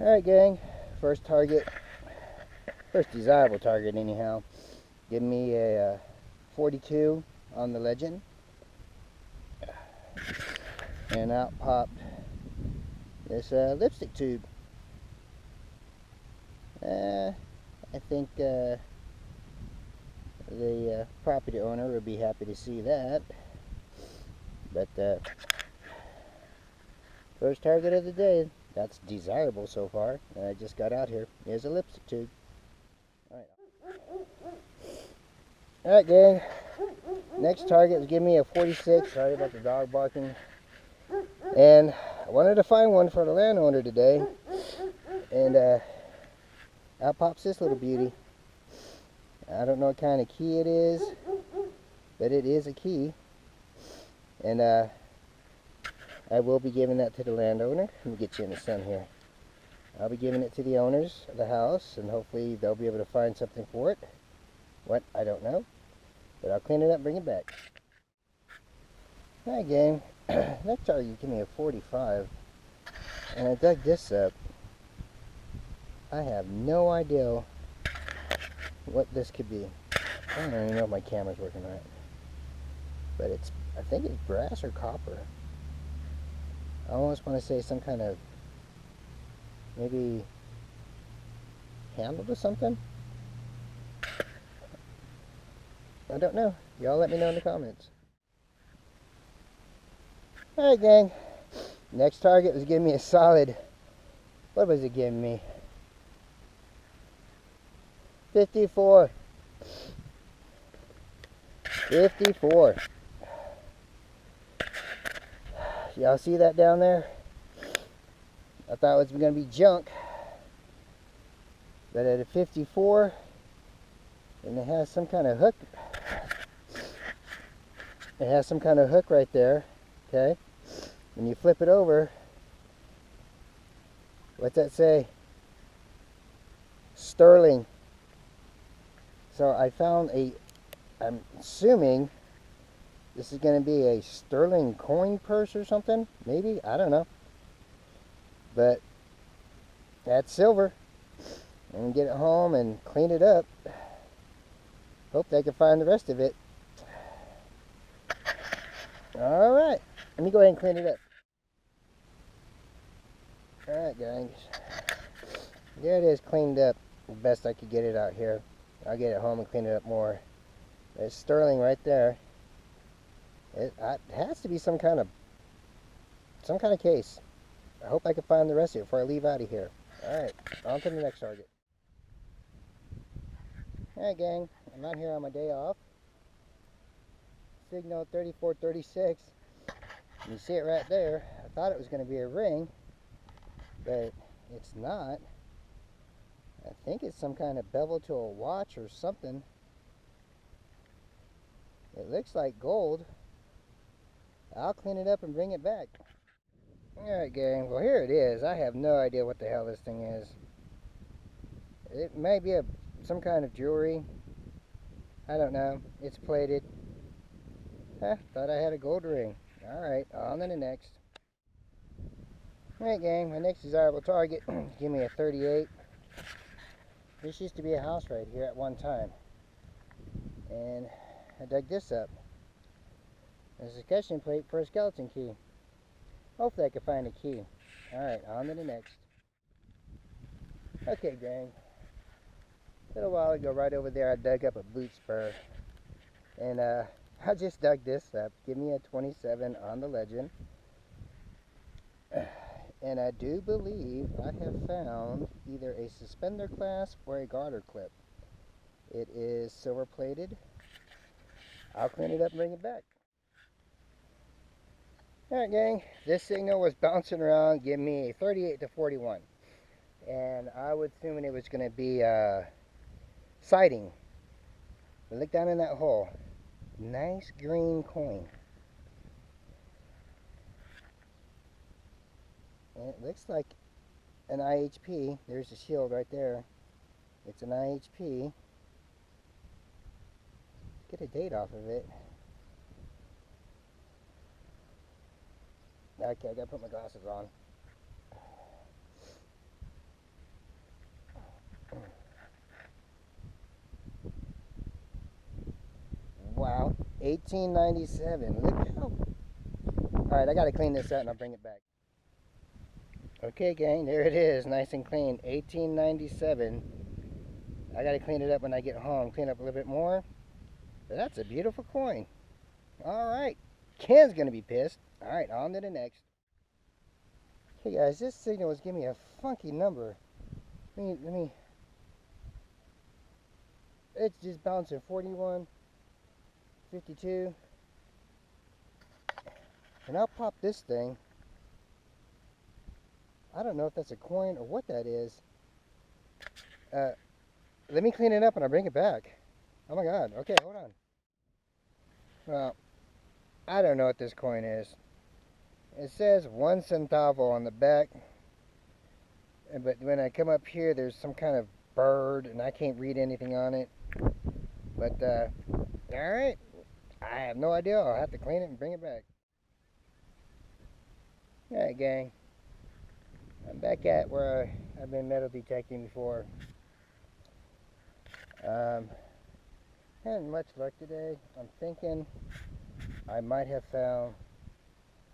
Alright gang, first target, first desirable target anyhow. Give me a 42 on the legend. And out popped this lipstick tube. I think the property owner would be happy to see that. But first target of the day. That's desirable so far. I just got out here. There's a lipstick tube. Alright gang. Next target was give me a 46. Sorry about the dog barking. And I wanted to find one for the landowner today. And out pops this little beauty. I don't know what kind of key it is, but it is a key. And I will be giving that to the landowner. Let me get you in the sun here. I'll be giving it to the owners of the house, and hopefully they'll be able to find something for it. What? I don't know. But I'll clean it up and bring it back. Alright gang, next target give me a 45. And I dug this up. I have no idea what this could be. I don't even know if my camera's working right. But I think it's brass or copper. I almost want to say some kind of, maybe handle or something? I don't know. Y'all let me know in the comments. Alright gang, next target was giving me a solid, what was it giving me? 54. 54. Y'all see that down there? I thought it was going to be junk. But at a 54, and it has some kind of hook. It has some kind of hook right there. Okay? When you flip it over, what's that say? Sterling. So I found I'm assuming this is going to be a sterling coin purse or something. Maybe. I don't know. But that's silver. I'm going to get it home and clean it up. Hope they can find the rest of it. Alright. Let me go ahead and clean it up. Alright guys. There it is, cleaned up. The best I could get it out here. I'll get it home and clean it up more. There's sterling right there. It has to be some kind of case. I hope I can find the rest of it before I leave out of here. Alright, on to the next target. Alright gang, I'm out here on my day off. Signal 3436. You see it right there. I thought it was going to be a ring, but it's not. I think it's some kind of bevel to a watch or something. It looks like gold. I'll clean it up and bring it back. Alright gang, well here it is. I have no idea what the hell this thing is. It may be some kind of jewelry. I don't know. It's plated. Thought I had a gold ring. Alright, on to the next. Alright gang, my next desirable target, give me a 38. This used to be a house right here at one time. And I dug this up. There's a catching plate for a skeleton key. Hopefully I can find a key. Alright, on to the next. Okay gang. A little while ago right over there I dug up a boot spur. And I just dug this up. Give me a 27 on the legend. And I do believe I have found either a suspender clasp or a garter clip. It is silver plated. I'll clean it up and bring it back. Alright gang, this signal was bouncing around, give me a 38 to 41. And I was assuming it was going to be sighting. But look down in that hole. Nice green coin. And it looks like an IHP. There's the shield right there. It's an IHP. Get a date off of it. Okay, I gotta put my glasses on. 1897. Look how... Alright, I gotta clean this out and I'll bring it back. Okay, gang, there it is. Nice and clean. 1897. I gotta clean it up when I get home. Clean up a little bit more. But that's a beautiful coin. Alright. Ken's gonna be pissed. Alright, on to the next. Okay, guys, this signal was giving me a funky number. Let me... It's just bouncing 41, 52. And I'll pop this thing. I don't know if that's a coin or what that is. Let me clean it up and I'll bring it back. Oh my god. Okay, hold on. Well, I don't know what this coin is. It says 1 centavo on the back. But when I come up here, there's some kind of bird and I can't read anything on it. But, alright. I have no idea. I'll have to clean it and bring it back. Alright, gang. I'm back at where I've been metal detecting before. Hadn't much luck today. I'm thinking I might have found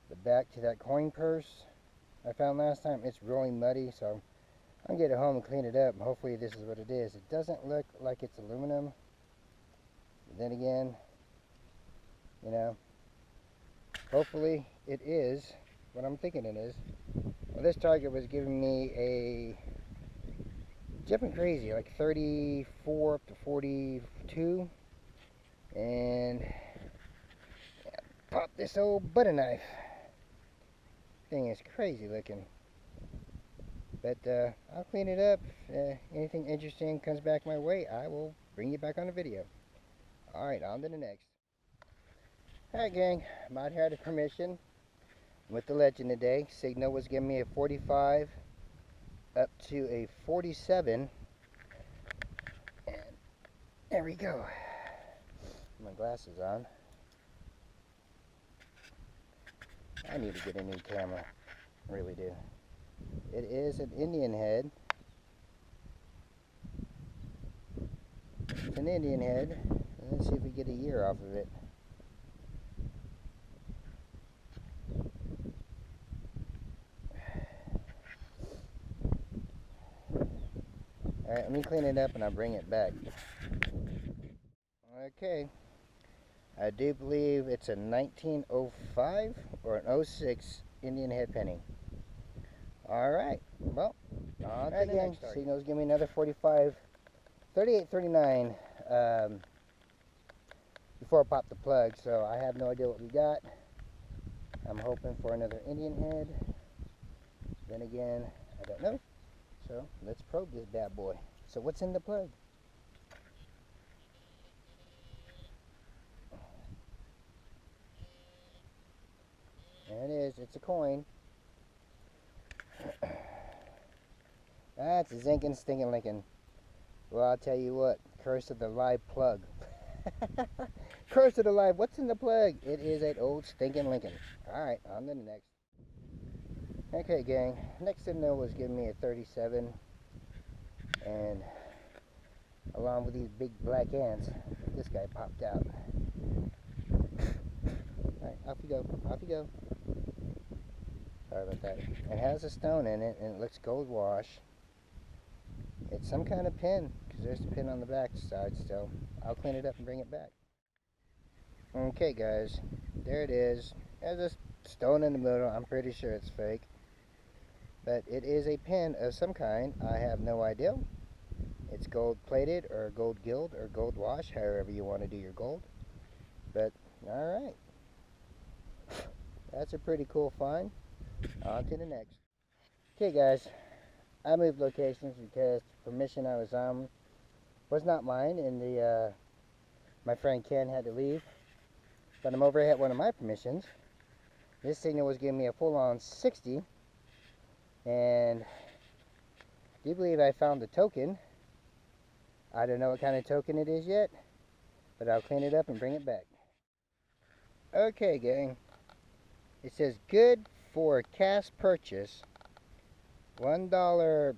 the back to that coin purse I found last time. It's really muddy, so I'm gonna get it home and clean it up. And hopefully this is what it is. It doesn't look like it's aluminum. But then again, you know, hopefully it is what I'm thinking it is. Well, this target was giving me a jumping crazy, like 34 up to 42, and yeah, pop this old butter knife. Thing is crazy looking, but I'll clean it up. Anything interesting comes back my way, I will bring you back on the video. Alright, on to the next. Alright, gang, I'm out here out of permission with the legend today. Signal was giving me a 45 up to a 47, and there we go. My glasses on. I need to get a new camera, I really do. It is an Indian head. It's an Indian head. Let's see if we get a year off of it. Alright, let me clean it up and I'll bring it back. Okay. I do believe it's a 1905 or an 06 Indian head penny. Alright, well, on to the next target. Signals give me another 45, 38, 39 before I pop the plug, so I have no idea what we got. I'm hoping for another Indian head. Then again, I don't know. So let's probe this bad boy. So what's in the plug? There it is. It's a coin. That's a zinkin' stinkin' Lincoln. Well, I'll tell you what. Curse of the live plug. Curse of the live. What's in the plug? It is an old stinkin' Lincoln. Alright, on to the next. Okay, gang. Next signal was giving me a 37. And along with these big black ants, this guy popped out. Alright, off you go. Off you go. Sorry about that. It has a stone in it and it looks gold wash. It's some kind of pin, because there's a pin on the back side still. I'll clean it up and bring it back. Okay, guys. There it is. There's a stone in the middle. I'm pretty sure it's fake. But it is a pin of some kind. I have no idea. It's gold plated or gold gilt or gold wash, however you want to do your gold. But, alright. That's a pretty cool find. On to the next. Okay, guys. I moved locations because the permission I was on was not mine, and my friend Ken had to leave. But I'm over at one of my permissions. This signal was giving me a full-on 60, and I do believe I found the token. I don't know what kind of token it is yet, but I'll clean it up and bring it back. Okay, gang. It says good for cash purchase. $1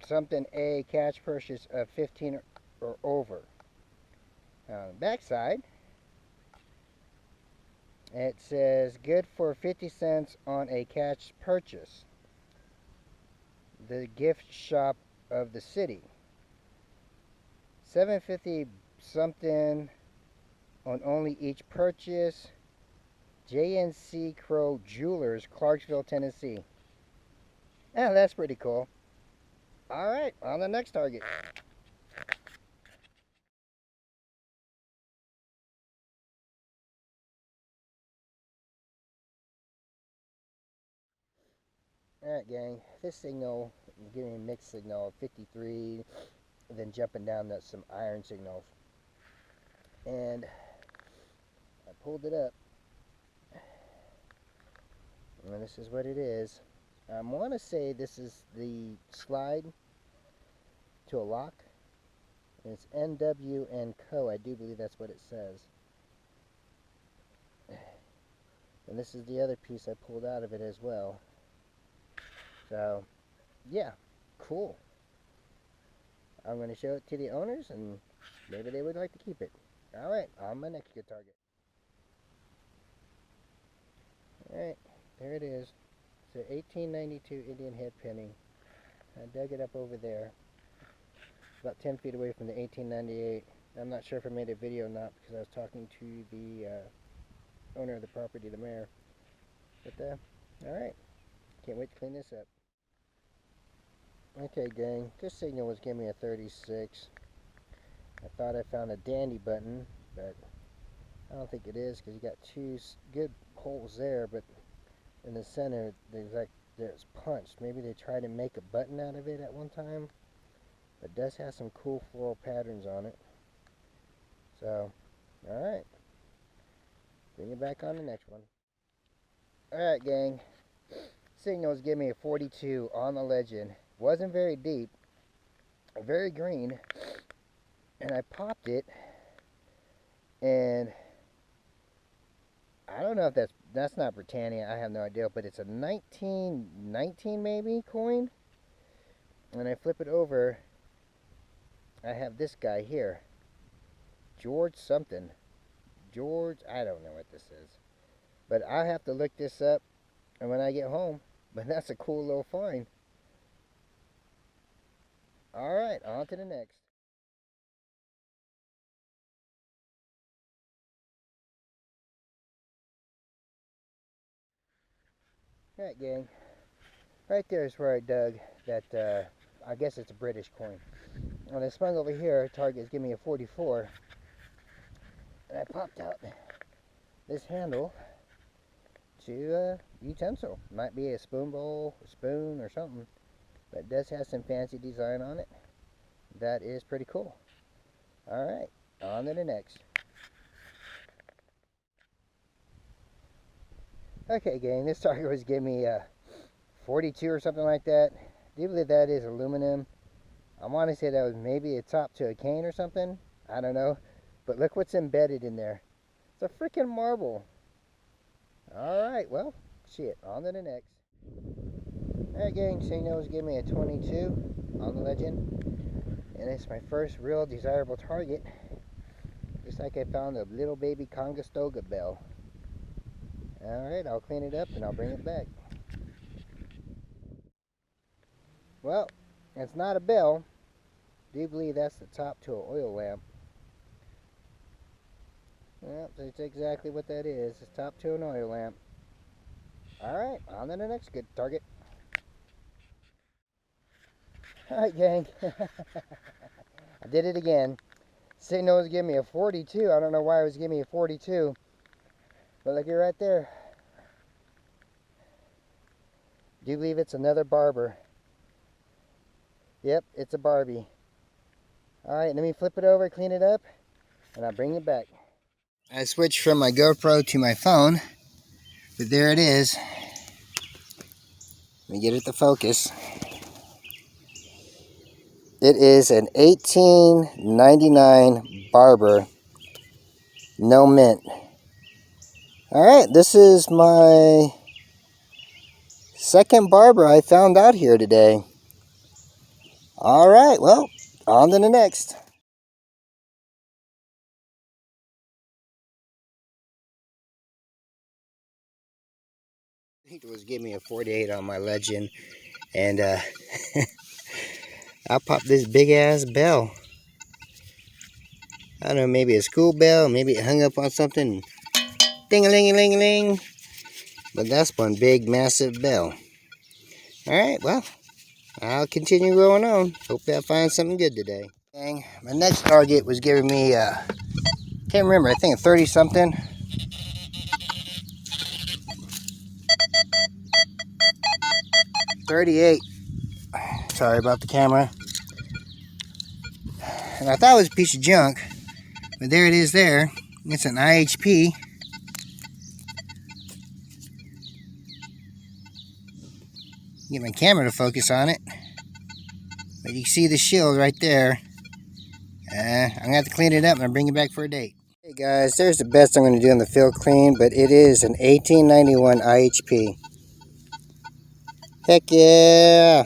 something a cash purchase of 15 or over. On the back side, It says good for 50 cents on a cash purchase. The gift shop of the city. 750 something on only each purchase. J&C Crow Jewelers, Clarksville, Tennessee. Yeah, that's pretty cool. All right, on the next target. All right, gang. This signal is giving me a mixed signal of 53, then jumping down to some iron signals. And I pulled it up, and this is what it is. I want to say this is the slide to a lock. And it's NW and Co. I do believe that's what it says. And this is the other piece I pulled out of it as well. So, yeah, cool. I'm going to show it to the owners, and maybe they would like to keep it. All right, on my next good target. All right, there it is. It's an 1892 Indian head penny. I dug it up over there, about 10 feet away from the 1898. I'm not sure if I made a video or not because I was talking to the owner of the property, the mayor. But, all right, can't wait to clean this up. Okay, gang, this signal was giving me a 36. I thought I found a dandy button, but I don't think it is because you got two good holes there, but in the center there's punched. Maybe they tried to make a button out of it at one time, but it does have some cool floral patterns on it. So, alright, bring it back on the next one. Alright, gang, signals give me a 42 on the legend. Wasn't very deep, very green, and I popped it, and I don't know if that's not Britannia. I have no idea, but it's a 1919 maybe coin. And I flip it over, I have this guy here, George something. George, I don't know what this is, but I have to look this up, and when I get home. But that's a cool little find. All right, on to the next. All right, gang. Right there is where I dug that. I guess it's a British coin. When I sprung over here, Target's giving me a 44, and I popped out this handle to a utensil. Might be a spoon bowl, a spoon, or something, but it does have some fancy design on it. That is pretty cool. All right, on to the next. Okay, gang, this target was giving me a 42 or something like that. Do you believe that is aluminum? I want to say that was maybe a top to a cane or something. I don't know. But look what's embedded in there. It's a freaking marble. Alright, well, shit, on to the next. Alright, gang, signals give me a 22 on the legend. And it's my first real desirable target. Looks like I found a little baby Conestoga bell. Alright, I'll clean it up and I'll bring it back. Well, it's not a bell. Do you believe that's the top to an oil lamp? Well, that's exactly what that is. It's top to an oil lamp. Alright, on to the next good target. Alright, gang. I did it again. Signal was giving me a 42. I don't know why it was giving me a 42. But look at right there. Do you believe it's another barber? Yep, it's a Barbie. Alright, let me flip it over, clean it up, and I'll bring it back. I switched from my GoPro to my phone, but there it is. Let me get it to focus. It is an 1899 Barber, no mint. Alright, this is my second Barber I found out here today. Alright, well, on to the next. I think it was giving me a 48 on my Legend, and I popped this big ass bell. I don't know, maybe a school bell, maybe it hung up on something. Ding-a-ling-a-ling-a-ling. But that's one big, massive bell. Alright, well, I'll continue going on. Hopefully I find something good today. Dang, my next target was giving me, can't remember, I think 30 something. $38. Sorry about the camera. And I thought it was a piece of junk, but there it is there. It's an IHP. Get my camera to focus on it. But you can see the shield right there. I'm going to have to clean it up and I'll bring it back for a date. Hey guys, there's the best I'm going to do on the field clean, but it is an 1891 IHP. Heck yeah!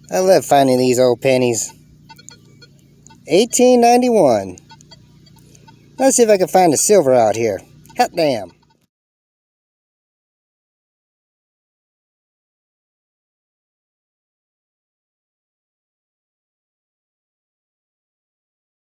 I love finding these old pennies. 1891. Let's see if I can find a silver out here. Hot damn.